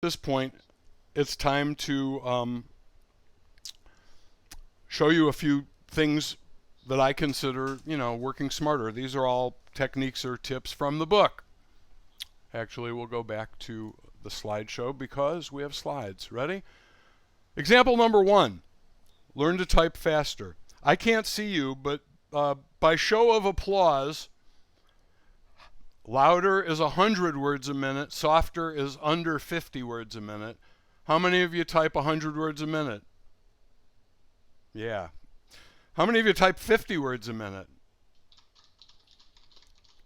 this point, it's time to show you a few things that I consider, working smarter. These are all techniques or tips from the book. Actually, we'll go back to the slideshow because we have slides. Ready? Example number 1. Learn to type faster. I can't see you, but by show of applause, louder is 100 words a minute, softer is under 50 words a minute. How many of you type 100 words a minute? Yeah. How many of you type 50 words a minute?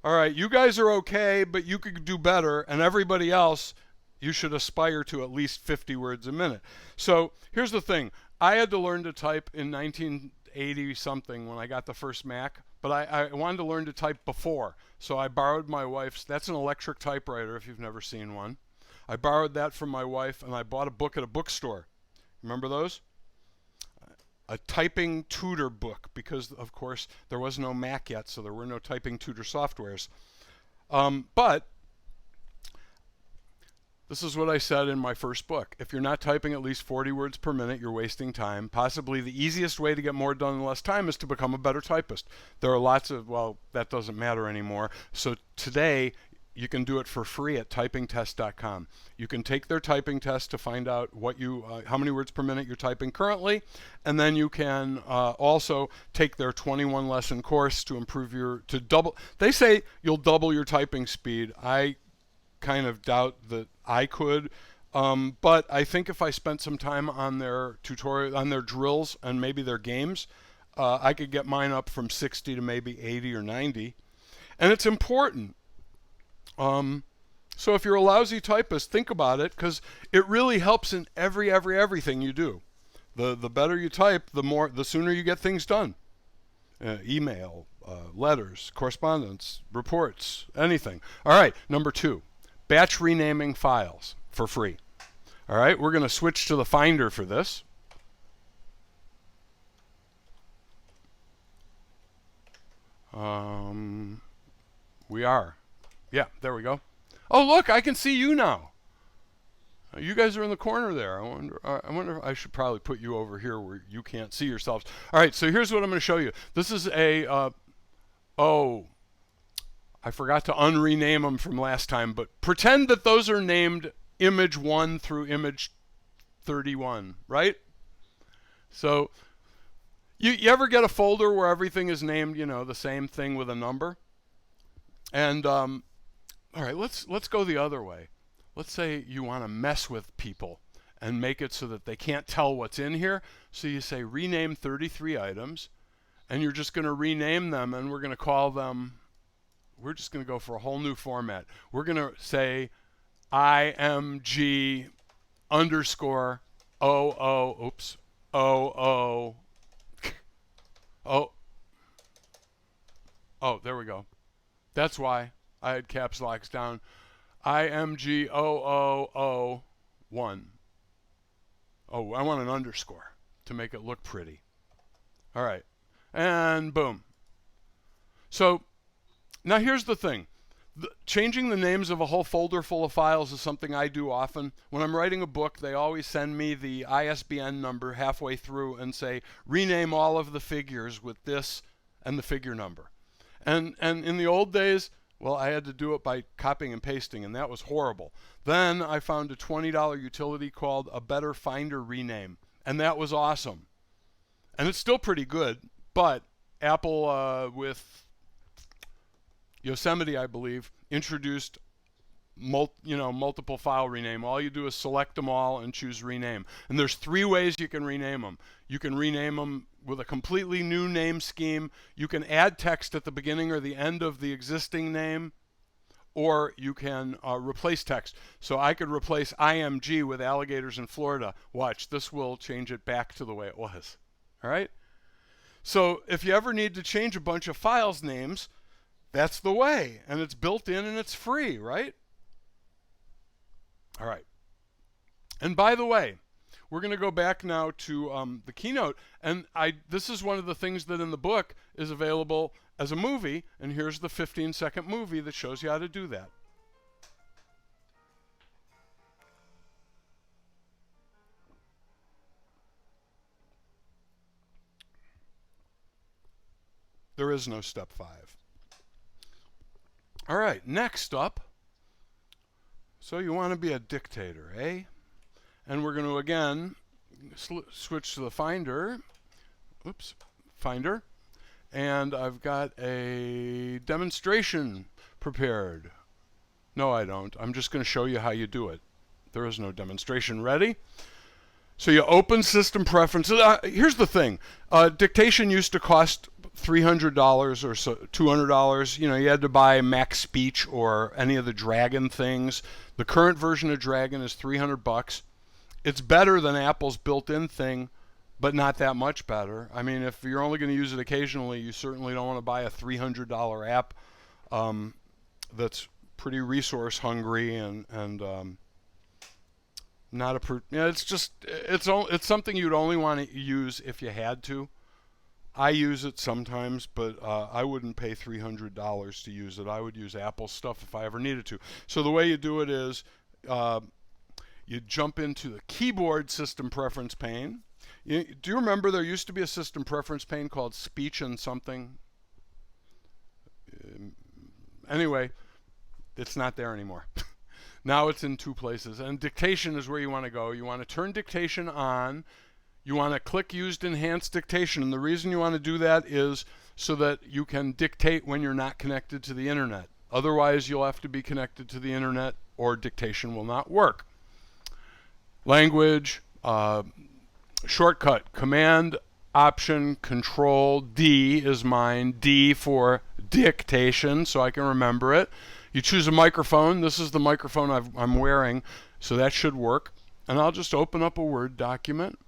All right, you guys are okay, but you could do better, and everybody else, you should aspire to at least 50 words a minute. So here's the thing. I had to learn to type in 1980 something when I got the first Mac, but I wanted to learn to type before. So I borrowed my wife's, that's an electric typewriter if you've never seen one. I borrowed that from my wife, and I bought a book at a bookstore. Remember those? A typing tutor book, because of course there was no Mac yet, so there were no typing tutor softwares. But this is what I said in my first book. If you're not typing at least 40 words per minute, you're wasting time. Possibly the easiest way to get more done in less time is to become a better typist. There are lots of, well, that doesn't matter anymore. So today, you can do it for free at typingtest.com. You can take their typing test to find out how many words per minute you're typing currently, and then you can also take their 21 lesson course to improve double. They say you'll double your typing speed. I kind of doubt that I could, but I think if I spent some time on their tutorial, on their drills, and maybe their games, I could get mine up from 60 to maybe 80 or 90. And it's important. So if you're a lousy typist, think about it, because it really helps in everything you do. The better you type, the sooner you get things done. Email, letters, correspondence, reports, anything. All right, number 2, batch renaming files for free. All right, we're going to switch to the Finder for this. We are. Yeah, there we go. Oh, look, I can see you now. You guys are in the corner there. I wonder if I should probably put you over here where you can't see yourselves. All right, so here's what I'm going to show you. This is I forgot to unrename them from last time, but pretend that those are named image 1 through image 31, right? So you ever get a folder where everything is named, the same thing with a number? And all right, let's go the other way. Let's say you want to mess with people and make it so that they can't tell what's in here. So you say rename 33 items, and you're just going to rename them, and we're going to call them, we're just going to go for a whole new format. We're going to say IMG underscore oops, oh, there we go. That's why I had caps locks down. IMG0001. Oh, I want an underscore to make it look pretty. All right. And boom. So now here's the thing. Changing the names of a whole folder full of files is something I do often. When I'm writing a book, they always send me the ISBN number halfway through and say, rename all of the figures with this and the figure number. And in the old days, well, I had to do it by copying and pasting, and that was horrible. Then I found a $20 utility called a Better Finder Rename, and that was awesome. And it's still pretty good, but Apple with Yosemite, I believe, introduced multiple file rename. All you do is select them all and choose rename. And there's 3 ways you can rename them. You can rename them with a completely new name scheme. You can add text at the beginning or the end of the existing name, or you can replace text. So I could replace IMG with alligators in Florida. Watch, this will change it back to the way it was. All right? So if you ever need to change a bunch of files names, that's the way. And it's built in and it's free, right? All right. And by the way, we're going to go back now to the keynote. And this is one of the things that in the book is available as a movie. And here's the 15-second movie that shows you how to do that. There is no step 5. All right, next up. So you want to be a dictator, eh? And we're going to again switch to the Finder. Oops, Finder. And I've got a demonstration prepared. No, I don't. I'm just going to show you how you do it. There is no demonstration. Ready? So you open System Preferences. Here's the thing. Dictation used to cost $300 or so, $200. You know, you had to buy Mac Speech or any of the Dragon things. The current version of Dragon is $300. It's better than Apple's built-in thing, but not that much better. I mean, if you're only going to use it occasionally, you certainly don't want to buy a $300 app that's pretty resource hungry and not a. It's something you'd only want to use if you had to. I use it sometimes, but I wouldn't pay $300 to use it. I would use Apple stuff if I ever needed to. So the way you do it is you jump into the keyboard system preference pane. Do you remember there used to be a system preference pane called Speech and something? Anyway, it's not there anymore. Now it's in 2 places. And dictation is where you want to go. You want to turn dictation on. You want to click Used Enhanced Dictation. And the reason you want to do that is so that you can dictate when you're not connected to the internet. Otherwise, you'll have to be connected to the internet or dictation will not work. Language, shortcut, Command, Option, Control, D is mine. D for dictation, so I can remember it. You choose a microphone. This is the microphone I'm wearing, so that should work. And I'll just open up a Word document,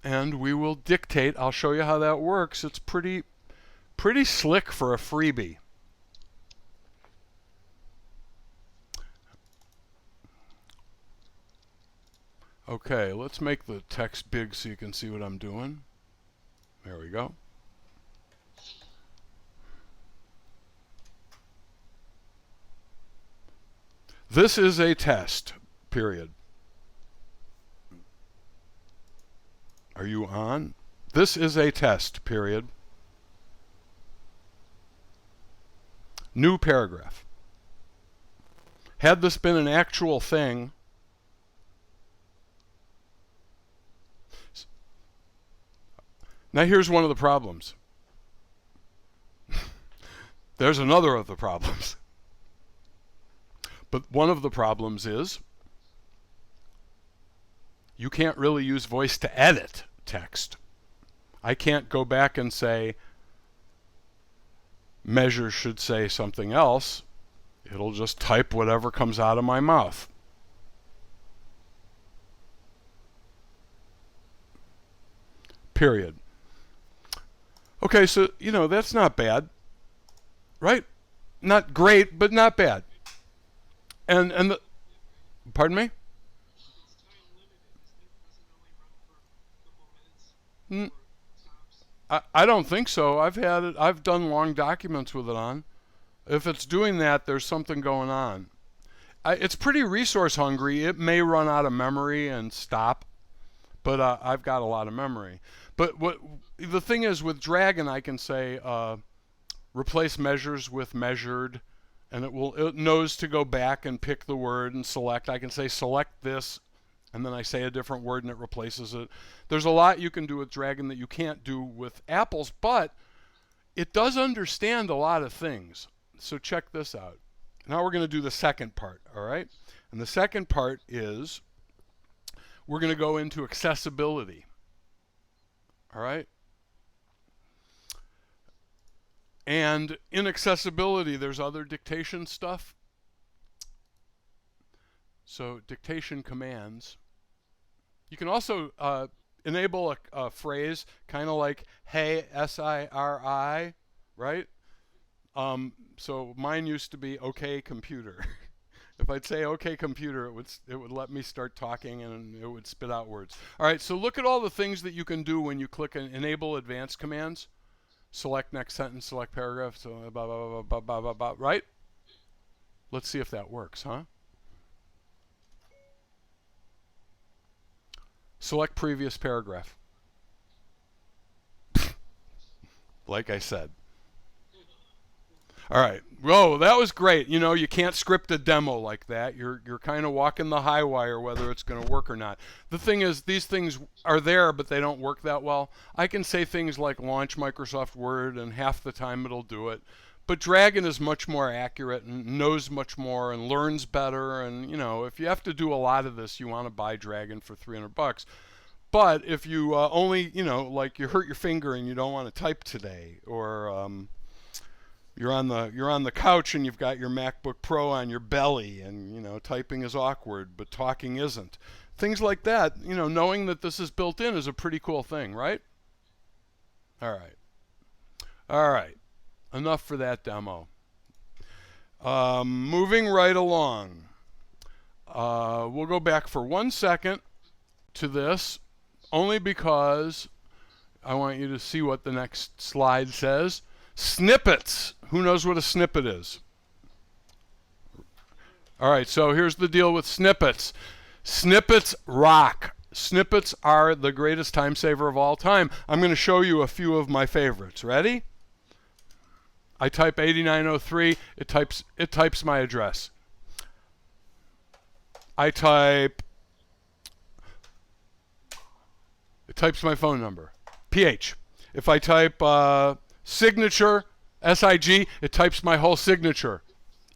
and we will dictate. I'll show you how that works. It's pretty slick for a freebie. Okay, let's make the text big so you can see what I'm doing. There we go. This is a test, period. Are you on? This is a test, period. New paragraph. Had this been an actual thing, now here's one of the problems. There's another of the problems. But one of the problems is you can't really use voice to edit text. I can't go back and say measure should say something else. It'll just type whatever comes out of my mouth. Period. Okay, so, you know, that's not bad, right? Not great, but not bad. And the, pardon me? I don't think so. I've done long documents with it on. If it's doing that, there's something going on. It's pretty resource hungry. It may run out of memory and stop, but I've got a lot of memory. But what the thing is with Dragon, I can say replace measures with measured, and it knows to go back and pick the word and select. I can say select this, and then I say a different word and it replaces it. There's a lot you can do with Dragon that you can't do with Apple's, but it does understand a lot of things. So check this out. Now we're going to do the second part, all right? And the second part is we're going to go into accessibility, all right? And in accessibility, there's other dictation stuff. So dictation commands. You can also enable a phrase kind of like, hey, S-I-R-I, right? So mine used to be, okay, computer. If I'd say, okay, computer, it would let me start talking and it would spit out words. All right, so look at all the things that you can do when you click enable advanced commands. Select next sentence, select paragraph, so blah, blah, blah, blah, blah, blah, blah, right? Let's see if that works, huh? Select previous paragraph. like I said. All right. Whoa, that was great. You know, you can't script a demo like that. You're kind of walking the high wire whether it's going to work or not. The thing is, these things are there, but they don't work that well. I can say things like launch Microsoft Word, and half the time it'll do it. But Dragon is much more accurate and knows much more and learns better. And, you know, if you have to do a lot of this, you want to buy Dragon for $300. But if you only, you know, like you hurt your finger and you don't want to type today, or you're on the couch and you've got your MacBook Pro on your belly, and you know typing is awkward but talking isn't. Things like that, you know, knowing that this is built in is a pretty cool thing, right? All right. All right. Enough for that demo. Moving right along. We'll go back for 1 second to this, only because I want you to see what the next slide says. Snippets. Who knows what a snippet is? All right, so here's the deal with snippets. Snippets rock. Snippets are the greatest time saver of all time. I'm going to show you a few of my favorites. Ready? I type 8903. It types my address. It types my phone number. PH. If I type signature, SIG, it types my whole signature.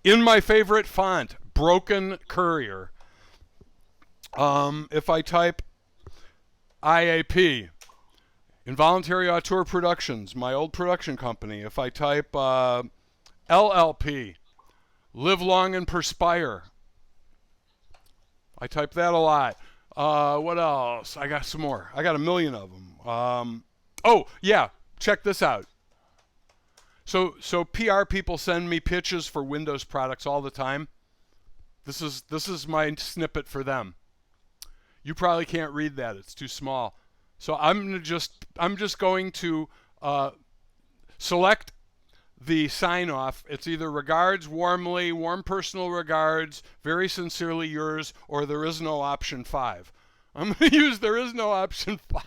In my favorite font, Broken Courier. If I type IAP, Involuntary Auteur Productions, my old production company. If I type LLP, Live Long and Perspire. I type that a lot. What else? I got some more. I got a million of them. Oh, yeah, check this out. So PR people send me pitches for Windows products all the time. This is my snippet for them. You probably can't read that; it's too small. So I'm just going to select the sign off. It's either regards warmly, warm personal regards, very sincerely yours, or there is no option 5. I'm going to use there is no option 5,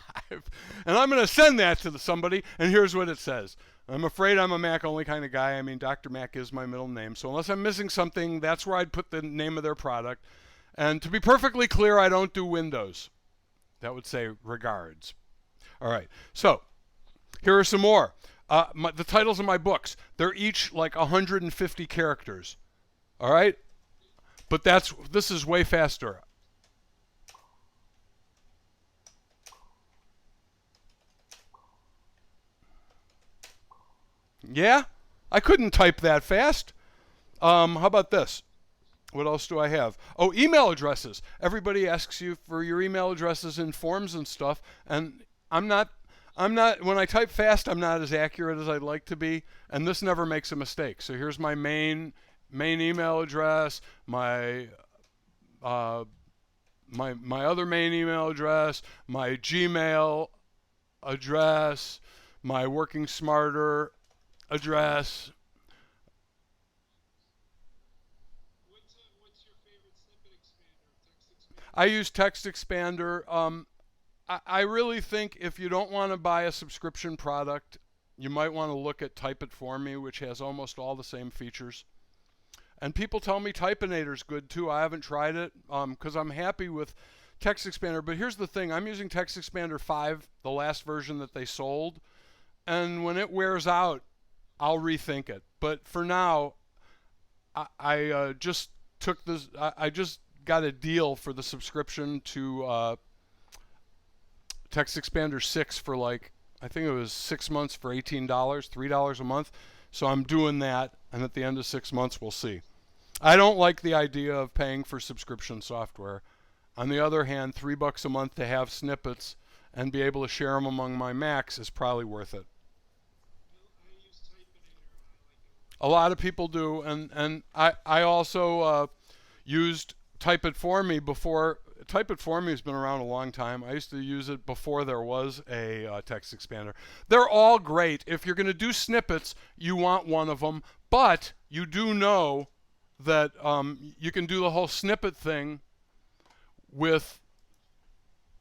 and I'm going to send that to somebody. And here's what it says. I'm afraid I'm a Mac only kind of guy. I mean, Dr. Mac is my middle name. So unless I'm missing something, that's where I'd put the name of their product. And to be perfectly clear, I don't do Windows. That would say regards. All right. So here are some more. The titles of my books, they're each like 150 characters. All right? But this is way faster. Yeah? I couldn't type that fast. How about this? What else do I have? Oh, email addresses. Everybody asks you for your email addresses in forms and stuff, and I'm not when I type fast, I'm not as accurate as I'd like to be, and this never makes a mistake. So here's my main email address, my other main email address, my Gmail address, my Working Smarter address. What's your favorite snippet expander, text expander? I use Text Expander. I really think if you don't want to buy a subscription product, you might want to look at Type It For Me, which has almost all the same features. And people tell me Typinator's good too. I haven't tried it because I'm happy with Text Expander. But here's the thing. I'm using Text Expander 5, the last version that they sold. And when it wears out, I'll rethink it. But for now, I just took this. I just got a deal for the subscription to Text Expander 6 for like, I think it was 6 months for $18, $3 a month. So I'm doing that, and at the end of 6 months, we'll see. I don't like the idea of paying for subscription software. On the other hand, $3 a month to have snippets and be able to share them among my Macs is probably worth it. I use Typinator and I like it. A lot of people do, and I also used Type It For Me before. Type It For Me has been around a long time. I used to use it before there was a text expander. They're all great. If you're going to do snippets, you want one of them, but you do know that you can do the whole snippet thing with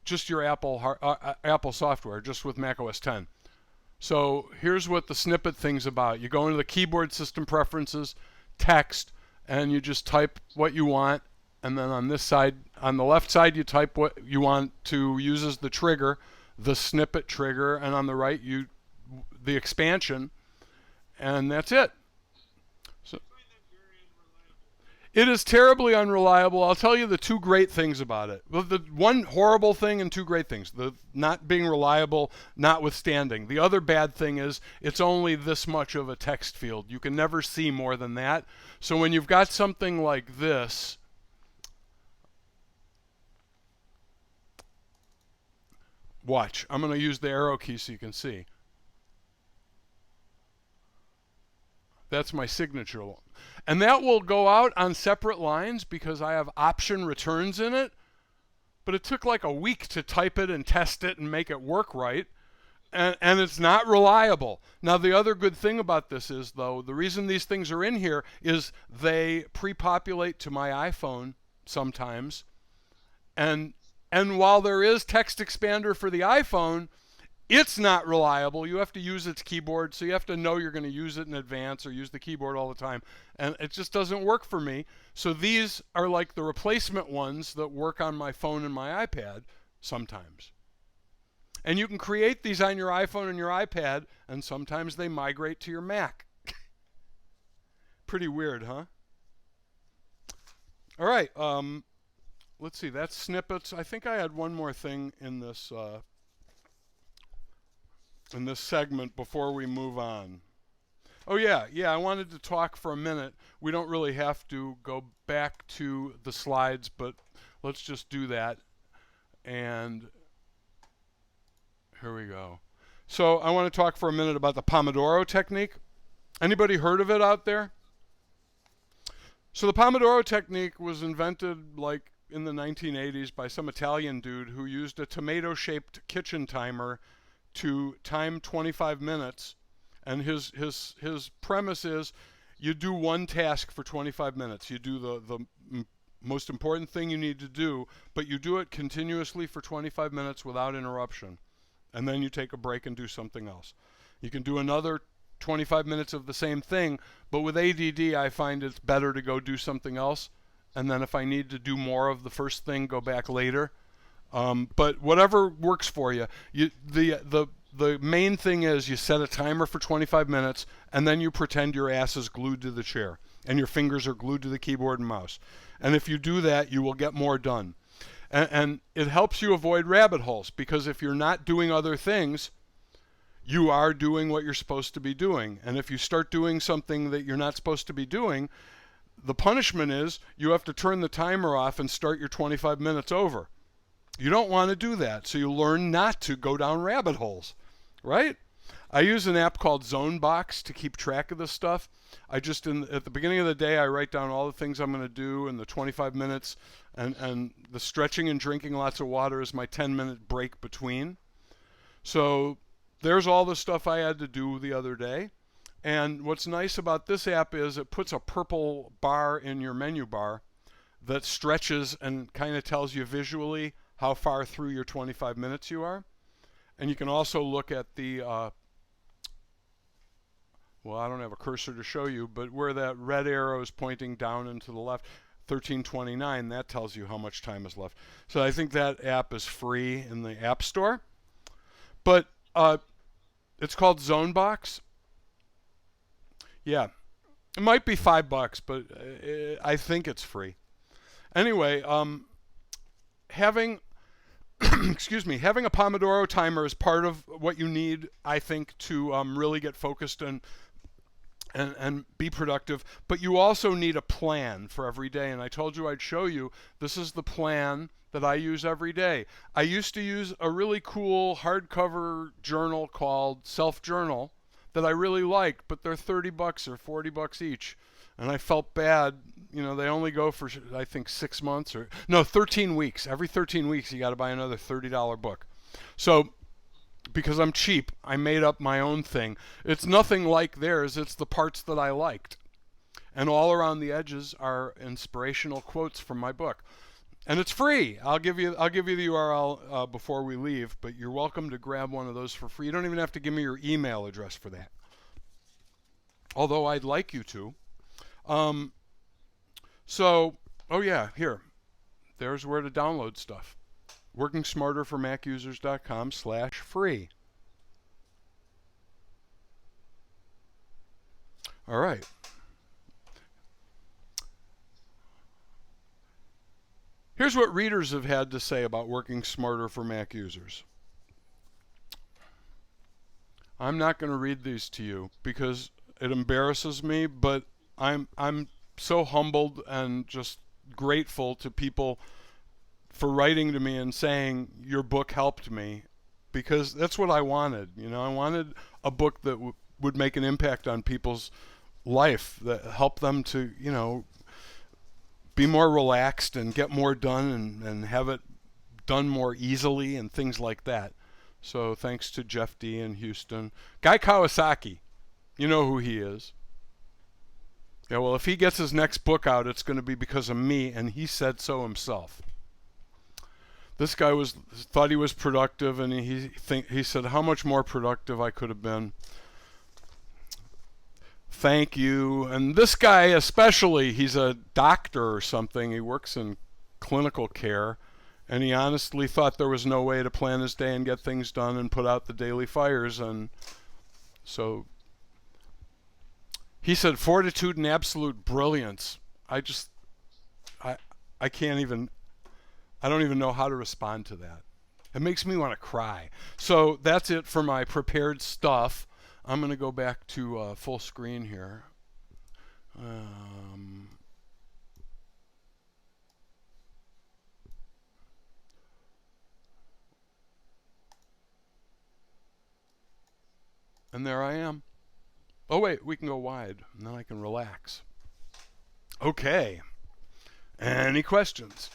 just your Apple software, just with Mac OS X. So here's what the snippet thing's about. You go into the keyboard system preferences, text, and you just type what you want. And then on this side, on the left side, you type what you want to use as the trigger, the snippet trigger, and on the right, the expansion, and that's it. So I find that very unreliable. it is terribly unreliable. I'll tell you the two great things about it. Well, the one horrible thing and two great things. The not being reliable notwithstanding. The other bad thing is it's only this much of a text field. You can never see more than that. So when you've got something like this, watch. I'm going to use the arrow key so you can see. That's my signature. And that will go out on separate lines because I have option returns in it. But it took like a week to type it and test it and make it work right. And it's not reliable. Now, the other good thing about this is, though, the reason these things are in here is they pre-populate to my iPhone sometimes. And while there is Text Expander for the iPhone, it's not reliable. You have to use its keyboard, so you have to know you're going to use it in advance or use the keyboard all the time. And it just doesn't work for me. So these are like the replacement ones that work on my phone and my iPad sometimes. And you can create these on your iPhone and your iPad, and sometimes they migrate to your Mac. Pretty weird, huh? All right. Let's see. That's snippets. I think I had one more thing in this segment before we move on. Oh yeah, I wanted to talk for a minute. We don't really have to go back to the slides, but let's just do that. And here we go. So I want to talk for a minute about the Pomodoro technique. Anybody heard of it out there? So the Pomodoro technique was invented like in the 1980s by some Italian dude who used a tomato-shaped kitchen timer to time 25 minutes, and his premise is you do one task for 25 minutes. You do the most important thing you need to do, but you do it continuously for 25 minutes without interruption, and then you take a break and do something else. You can do another 25 minutes of the same thing, but with ADD I find it's better to go do something else, and then if I need to do more of the first thing, go back later. But whatever works for you. The main thing is you set a timer for 25 minutes, and then you pretend your ass is glued to the chair and your fingers are glued to the keyboard and mouse. And if you do that, you will get more done. And it helps you avoid rabbit holes, because if you're not doing other things, you are doing what you're supposed to be doing. And if you start doing something that you're not supposed to be doing, the punishment is you have to turn the timer off and start your 25 minutes over. You don't want to do that, so you learn not to go down rabbit holes, right? I use an app called ZoneBox to keep track of this stuff. At the beginning of the day, I write down all the things I'm going to do in the 25 minutes, and the stretching and drinking lots of water is my 10-minute break between. So there's all the stuff I had to do the other day. And what's nice about this app is it puts a purple bar in your menu bar that stretches and kind of tells you visually how far through your 25 minutes you are. And you can also look at the, well, I don't have a cursor to show you, but where that red arrow is pointing down and to the left, 1329, that tells you how much time is left. So I think that app is free in the App Store. But it's called ZoneBox. Yeah, it might be $5, but I think it's free. Anyway, having having a Pomodoro timer is part of what you need, I think, to really get focused and be productive. But you also need a plan for every day. And I told you I'd show you. This is the plan that I use every day. I used to use a really cool hardcover journal called Self Journal that I really liked, but they're $30 or $40 each. And I felt bad. You know, they only go for, I think, 6 months 13 weeks. Every 13 weeks, you got to buy another $30 book. So, because I'm cheap, I made up my own thing. It's nothing like theirs. It's the parts that I liked. And all around the edges are inspirational quotes from my book. And it's free. I'll give you the URL before we leave, but you're welcome to grab one of those for free. You don't even have to give me your email address for that. Although I'd like you to. Um, so, oh yeah, here. There's where to download stuff. WorkingSmarterForMacUsers.com/free. All right. Here's what readers have had to say about working smarter for Mac users. I'm not going to read these to you because it embarrasses me, but I'm so humbled and just grateful to people for writing to me and saying your book helped me, because that's what I wanted. I wanted a book that would make an impact on people's life, that help them to be more relaxed and get more done, and have it done more easily and things like that. So thanks to Jeff D. in Houston. Guy Kawasaki, you know who he is. Yeah, well, if he gets his next book out, it's going to be because of me, and he said so himself. This guy thought he was productive, and he said how much more productive I could have been. Thank you. And this guy especially, he's a doctor or something. He works in clinical care, and he honestly thought there was no way to plan his day and get things done and put out the daily fires. And so he said fortitude and absolute brilliance. I can't even, I don't even know how to respond to that. It makes me want to cry. So that's it for my prepared stuff. I'm going to go back to full screen here. And there I am. Oh wait, we can go wide, and then I can relax. Okay. Any questions?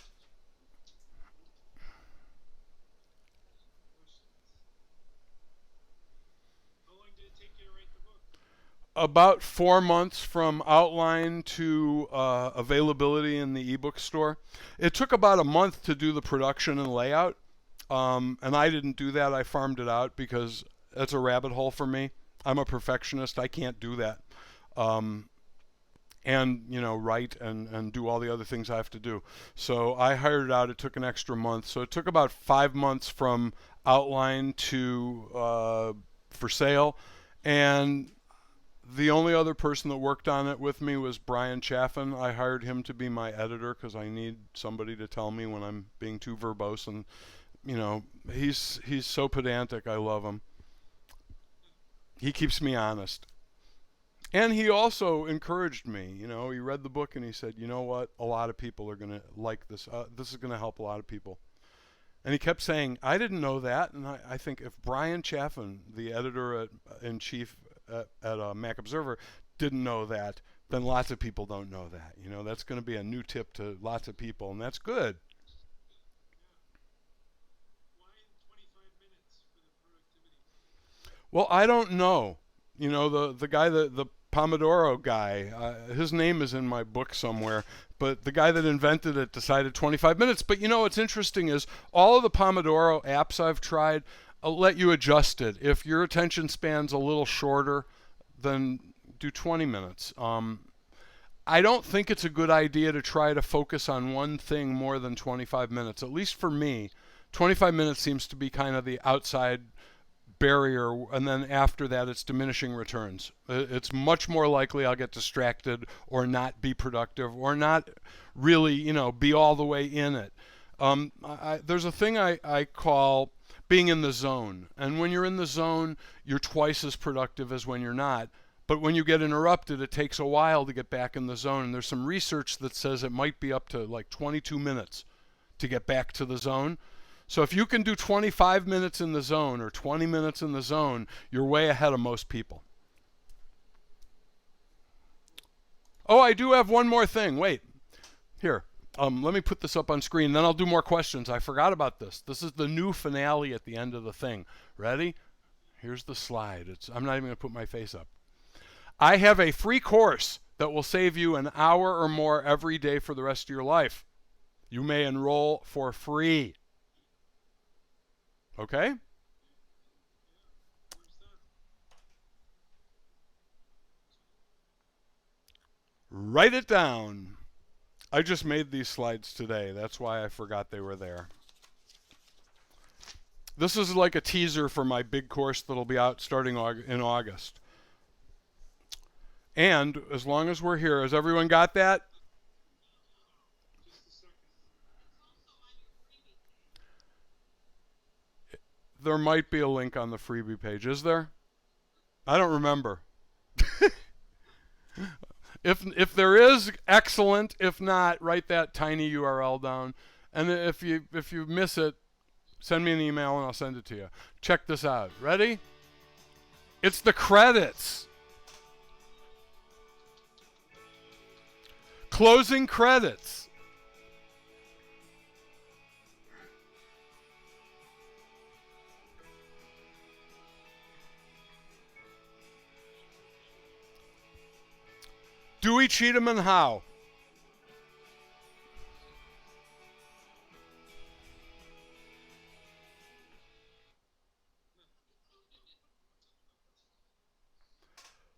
How long did it take you to write the book? About 4 months from outline to availability in the ebook store. It took about a month to do the production and layout, and I didn't do that. I farmed it out because that's a rabbit hole for me. I'm a perfectionist. I can't do that. And write and do all the other things I have to do. So I hired it out. It took an extra month. So it took about 5 months from outline to for sale, and the only other person that worked on it with me was Brian Chaffin. I hired him to be my editor because I need somebody to tell me when I'm being too verbose, and he's so pedantic. I love him. He keeps me honest. And he also encouraged me. He read the book and he said, "You know what? A lot of people are going to like this. This is going to help a lot of people." And he kept saying, "I didn't know that." And I think if Brian Chaffin, the editor-in-chief at Mac Observer, didn't know that, then lots of people don't know that. That's going to be a new tip to lots of people, and that's good. Why in 25 minutes for the productivity? Well, I don't know. The guy, the Pomodoro guy, his name is in my book somewhere, but the guy that invented it decided 25 minutes. But what's interesting is all of the Pomodoro apps I've tried let you adjust it. If your attention span's a little shorter, then do 20 minutes. I don't think it's a good idea to try to focus on one thing more than 25 minutes. At least for me, 25 minutes seems to be kind of the outside barrier, and then after that it's diminishing returns. It's much more likely I'll get distracted or not be productive or not really be all the way in it. There's a thing I call being in the zone, and when you're in the zone you're twice as productive as when you're not. But when you get interrupted, it takes a while to get back in the zone, and there's some research that says it might be up to like 22 minutes to get back to the zone. So if you can do 25 minutes in the zone or 20 minutes in the zone, you're way ahead of most people. Oh, I do have one more thing. Wait. Here. Let me put this up on screen, then I'll do more questions. I forgot about this. This is the new finale at the end of the thing. Ready? Here's the slide. I'm not even going to put my face up. I have a free course that will save you an hour or more every day for the rest of your life. You may enroll for free. Okay? Where's that? Write it down. I just made these slides today. That's why I forgot they were there. This is like a teaser for my big course that'll be out starting in August. And as long as we're here, has everyone got that? Just a second. There might be a link on the freebie page. Is there? I don't remember. If there is, excellent. If not, write that tiny URL down. And if you miss it, send me an email and I'll send it to you. Check this out. Ready? It's the credits. Closing credits. Dewey, Cheatham, and Howe.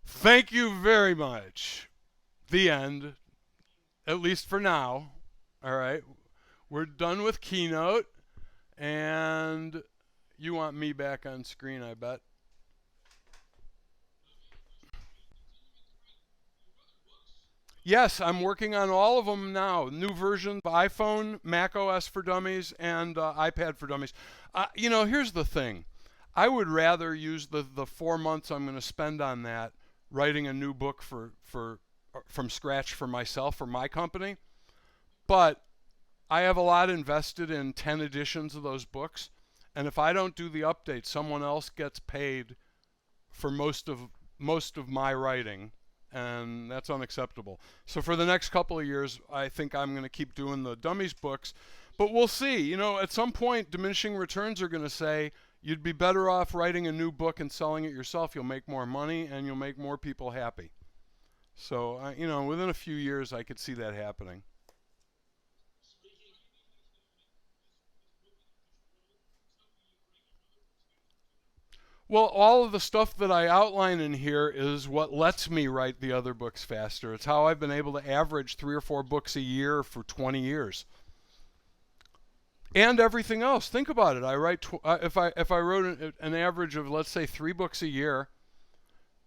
Thank you very much. The end. At least for now. All right. We're done with Keynote. And you want me back on screen, I bet. Yes, I'm working on all of them now. New versions of iPhone, Mac OS for Dummies, and iPad for Dummies. Here's the thing. I would rather use the 4 months I'm going to spend on that writing a new book from scratch for myself, for my company. But I have a lot invested in 10 editions of those books. And if I don't do the update, someone else gets paid for most of my writing. And that's unacceptable. So for the next couple of years, I think I'm going to keep doing the Dummies books. But we'll see. At some point, diminishing returns are going to say, you'd be better off writing a new book and selling it yourself. You'll make more money and you'll make more people happy. So, within a few years, I could see that happening. Well, all of the stuff that I outline in here is what lets me write the other books faster. It's how I've been able to average 3 or 4 books a year for 20 years. And everything else. Think about it. I write if I wrote an average of, let's say, 3 books a year,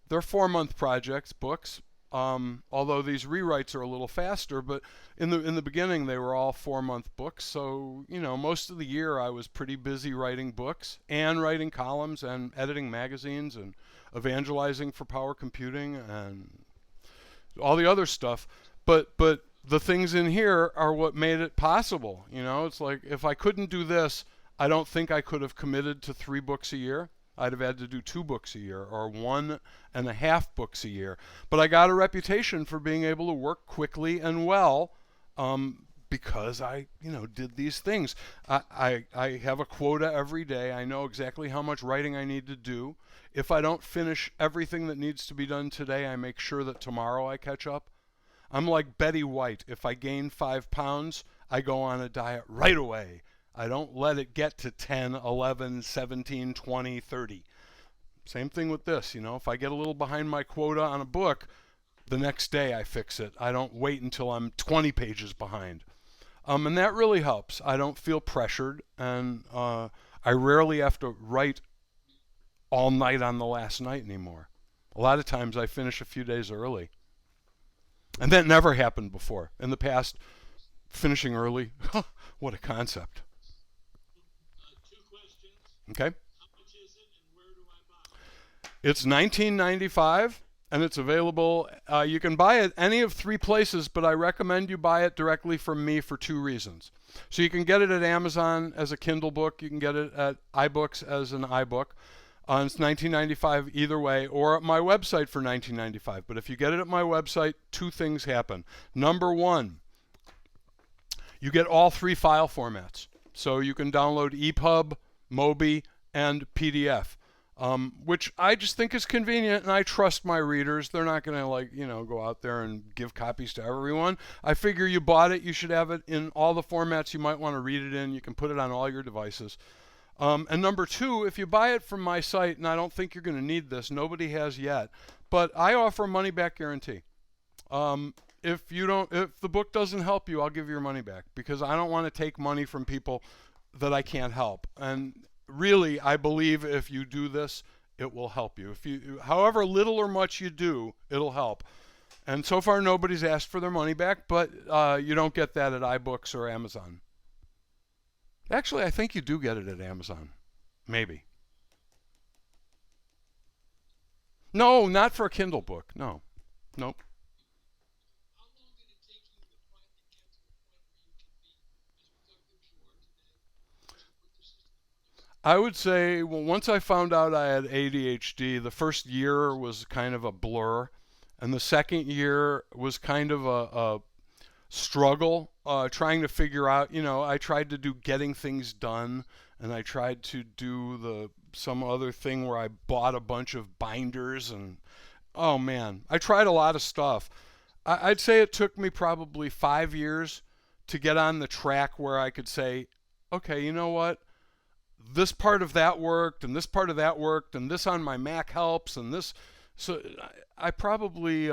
they're 4-month projects, books. Although these rewrites are a little faster, but in the beginning they were all 4-month books. So most of the year I was pretty busy writing books and writing columns and editing magazines and evangelizing for power computing and all the other stuff. But the things in here are what made it possible. It's like if I couldn't do this, I don't think I could have committed to 3 books a year. I'd have had to do 2 books a year or 1.5 books a year. But I got a reputation for being able to work quickly and well because I, did these things. I have a quota every day. I know exactly how much writing I need to do. If I don't finish everything that needs to be done today, I make sure that tomorrow I catch up. I'm like Betty White. If I gain 5 pounds, I go on a diet right away. I don't let it get to 10, 11, 17, 20, 30. Same thing with this. If I get a little behind my quota on a book, the next day I fix it. I don't wait until I'm 20 pages behind. And that really helps. I don't feel pressured, and I rarely have to write all night on the last night anymore. A lot of times I finish a few days early. And that never happened before. In the past, finishing early, what a concept. 2 questions. Okay. How much is it and where do I buy it? It's $19.95 and it's available. You can buy it any of 3 places, but I recommend you buy it directly from me for 2 reasons. So you can get it at Amazon as a Kindle book. You can get it at iBooks as an iBook. It's $19.95 either way, or at my website for $19.95. But if you get it at my website, 2 things happen. Number 1, you get all 3 file formats. So you can download EPUB, MOBI, and PDF. which I just think is convenient, and I trust my readers. They're not going to, like, go out there and give copies to everyone. I figure you bought it, you should have it in all the formats you might want to read it in. You can put it on all your devices. And number two, if you buy it from my site, and I don't think you're going to need this, nobody has yet, but I offer a money back guarantee. If the book doesn't help you, I'll give you your money back, because I don't want to take money from people that I can't help. And really, I believe if you do this, it will help you. However little or much you do, it'll help. And so far, nobody's asked for their money back, but you don't get that at iBooks or Amazon. Actually, I think you do get it at Amazon. Maybe. No, not for a Kindle book. No. Nope. How long did it take you to find to get to the point where you can be as productive as you are today? Once you put the system in place? I would say, well, once I found out I had ADHD, the first year was kind of a blur, and the second year was kind of a struggle, trying to figure out. I tried to do getting things done, and I tried to do some other thing where I bought a bunch of binders, and oh man, I tried a lot of stuff. I'd say it took me probably 5 years to get on the track where I could say, okay, you know what? This part of that worked, and this part of that worked, and this on my Mac helps, and this. So I probably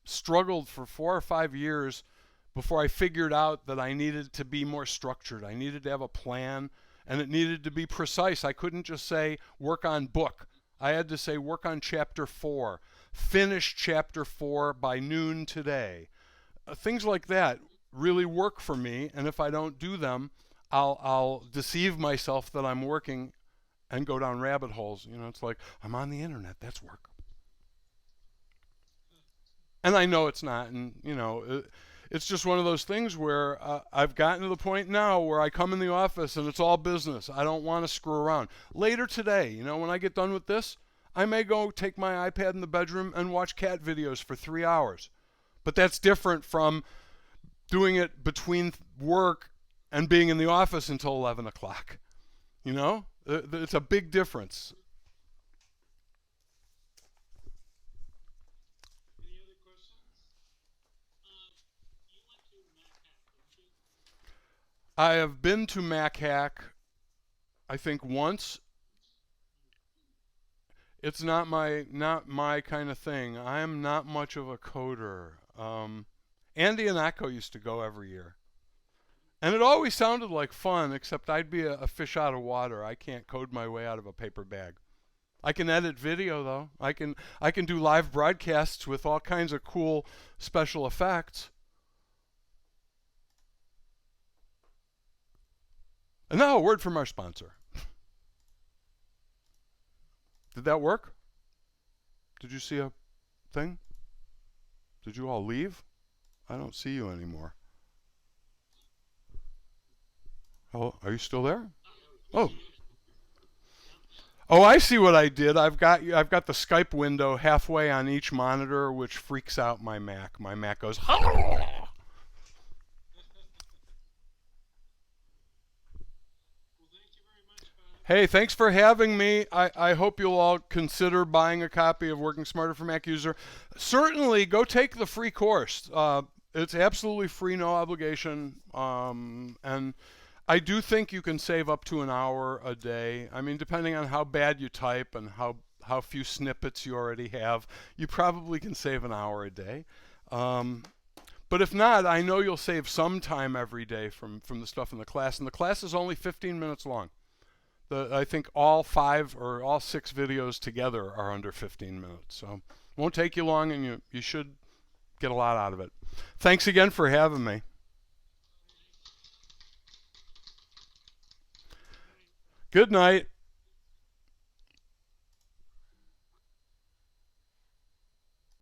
struggled for 4 or 5 years before I figured out that I needed to be more structured. I needed to have a plan, and it needed to be precise. I couldn't just say work on book. I had to say work on chapter 4. Finish chapter 4 by noon today. Things like that really work for me, and if I don't do them, I'll deceive myself that I'm working and go down rabbit holes. It's like I'm on the internet. That's work. And I know it's not, and it's just one of those things where I've gotten to the point now where I come in the office and it's all business. I don't want to screw around. Later today, when I get done with this, I may go take my iPad in the bedroom and watch cat videos for 3 hours. But that's different from doing it between work and being in the office until 11 o'clock. It's a big difference. Any other questions? You went to MacHack, didn't you? I have been to MacHack, I think once. It's not my kind of thing. I am not much of a coder. Andy and Akko used to go every year. And it always sounded like fun, except I'd be a fish out of water. I can't code my way out of a paper bag. I can edit video though. I can do live broadcasts with all kinds of cool special effects. And now a word from our sponsor. Did that work? Did you see a thing? Did you all leave? I don't see you anymore. Oh, are you still there? Oh. Oh, I see what I did. I've got the Skype window halfway on each monitor, which freaks out my Mac. My Mac goes, Well, thank you very much, Bob. hey, thanks for having me. I hope you'll all consider buying a copy of Working Smarter for Mac User. Certainly, go take the free course. It's absolutely free, no obligation. And I do think you can save up to an hour a day. I mean, depending on how bad you type and how few snippets you already have, you probably can save an hour a day. But if not, I know you'll save some time every day from the stuff in the class. And the class is only 15 minutes long. I think all 5 or all 6 videos together are under 15 minutes. So it won't take you long, and you should get a lot out of it. Thanks again for having me. Good night.